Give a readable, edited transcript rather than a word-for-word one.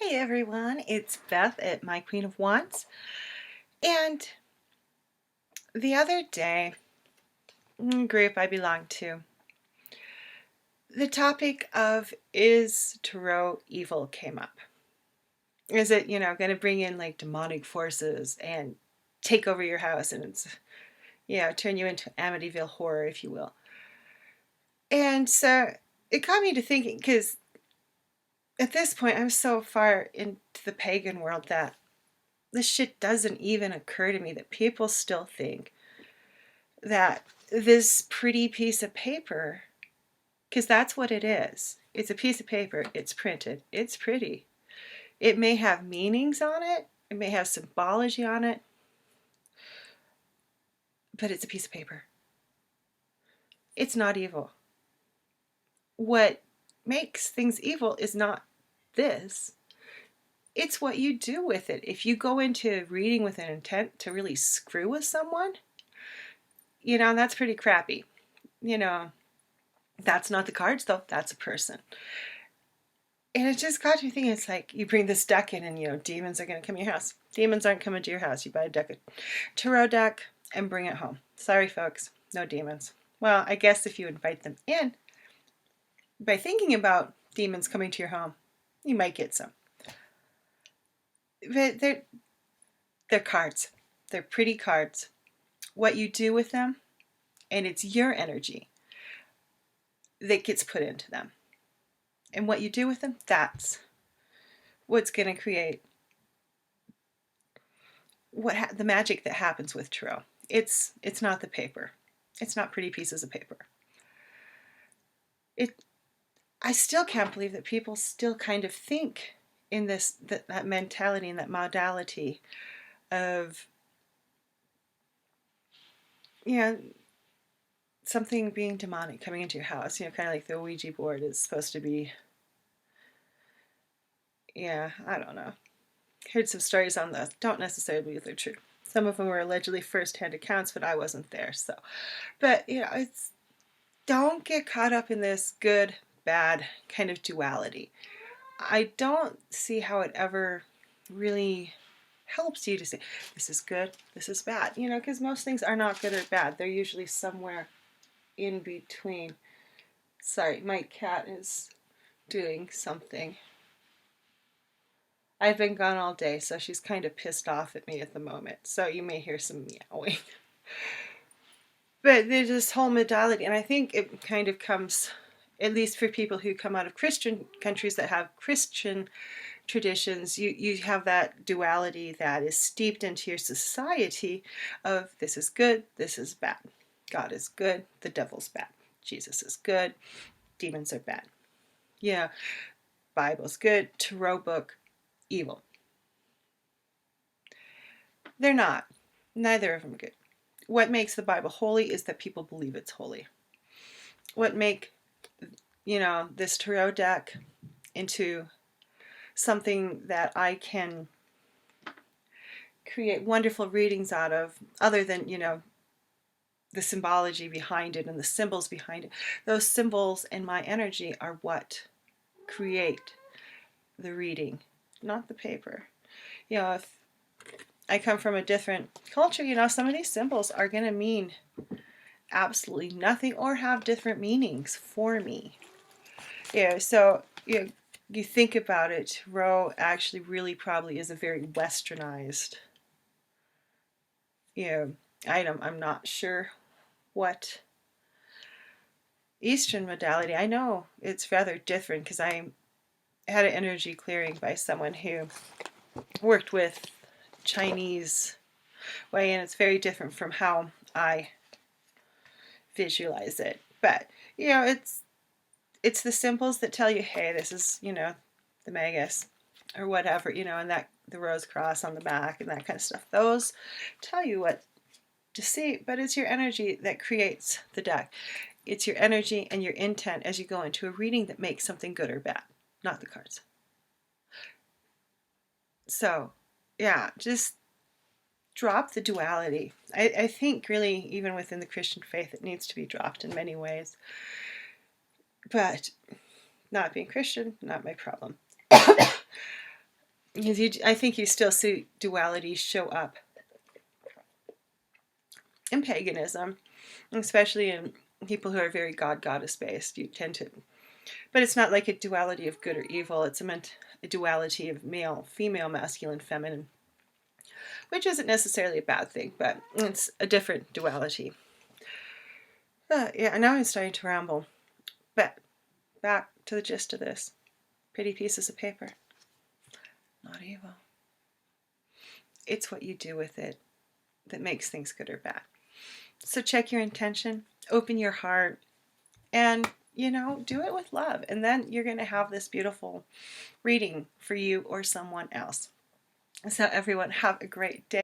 Hey everyone, it's Beth at My Queen of Wands. And the other day, in a group I belong to, the topic of is tarot evil came up. Is it, going to bring in like demonic forces and take over your house and turn you into Amityville horror, if you will. And so it got me to thinking, because at this point I'm so far into the pagan world that this shit doesn't even occur to me that people still think that this pretty piece of paper, because that's what it is. It's a piece of paper, it's printed, it's pretty. It may have meanings on it, it may have symbology on it, but it's a piece of paper. It's not evil. What makes things evil is not this. It's what you do with it. If you go into reading with an intent to really screw with someone, that's pretty crappy. That's not the cards though, that's a person. And it just got me thinking, it's like you bring this deck in and, demons are going to come to your house. Demons aren't coming to your house. You buy a tarot deck and bring it home. Sorry, folks, no demons. Well, I guess if you invite them in, by thinking about demons coming to your home, you might get some. But they're cards. They're pretty cards. What you do with them, and it's your energy that gets put into them. And what you do with them, that's what's going to create the magic that happens with tarot. It's not the paper. It's not pretty pieces of paper. I still can't believe that people still kind of think in that mentality and that modality of something being demonic coming into your house. Kind of like the Ouija board is supposed to be. I don't know. Heard some stories on those. Don't necessarily believe they're true. Some of them were allegedly first-hand accounts, but I wasn't there. But it's don't get caught up in this good, bad kind of duality. I don't see how it ever really helps you to say this is good, this is bad. Because most things are not good or bad. They're usually somewhere in between. Sorry, my cat is doing something. I've been gone all day, so she's kind of pissed off at me at the moment. So you may hear some meowing. But there's this whole modality, and I think it kind of comes, at least for people who come out of Christian countries that have Christian traditions, you have that duality that is steeped into your society of this is good, this is bad. God is good, the devil's bad. Jesus is good, demons are bad. Bible's good, tarot book, evil. They're not. Neither of them are good. What makes the Bible holy is that people believe it's holy. What make, this tarot deck into something that I can create wonderful readings out of, other than, the symbology behind it and the symbols behind it. Those symbols and my energy are what create the reading, not the paper. If I come from a different culture, some of these symbols are going to mean absolutely nothing or have different meanings for me. So you think about it, tarot actually really probably is a very westernized item. I'm not sure what Eastern modality. I know it's rather different because I had an energy clearing by someone who worked with Chinese way, and it's very different from how I visualize it. But it's the symbols that tell you, hey, this is the Magus or whatever, and that the rose cross on the back and that kind of stuff. Those tell you what to see, but it's your energy that creates the deck. It's your energy and your intent as you go into a reading that makes something good or bad, not the cards. So, just drop the duality. I think really, even within the Christian faith, it needs to be dropped in many ways. But not being Christian, not my problem. Because I think you still see duality show up in paganism, especially in people who are very God-goddess based. You tend to, but it's not like a duality of good or evil. It's a duality of male, female, masculine, feminine, which isn't necessarily a bad thing, but it's a different duality. Yeah, now I'm starting to ramble. But back to the gist of this. Pretty pieces of paper. Not evil. It's what you do with it that makes things good or bad. So check your intention, open your heart, and, do it with love. And then you're going to have this beautiful reading for you or someone else. So everyone, have a great day.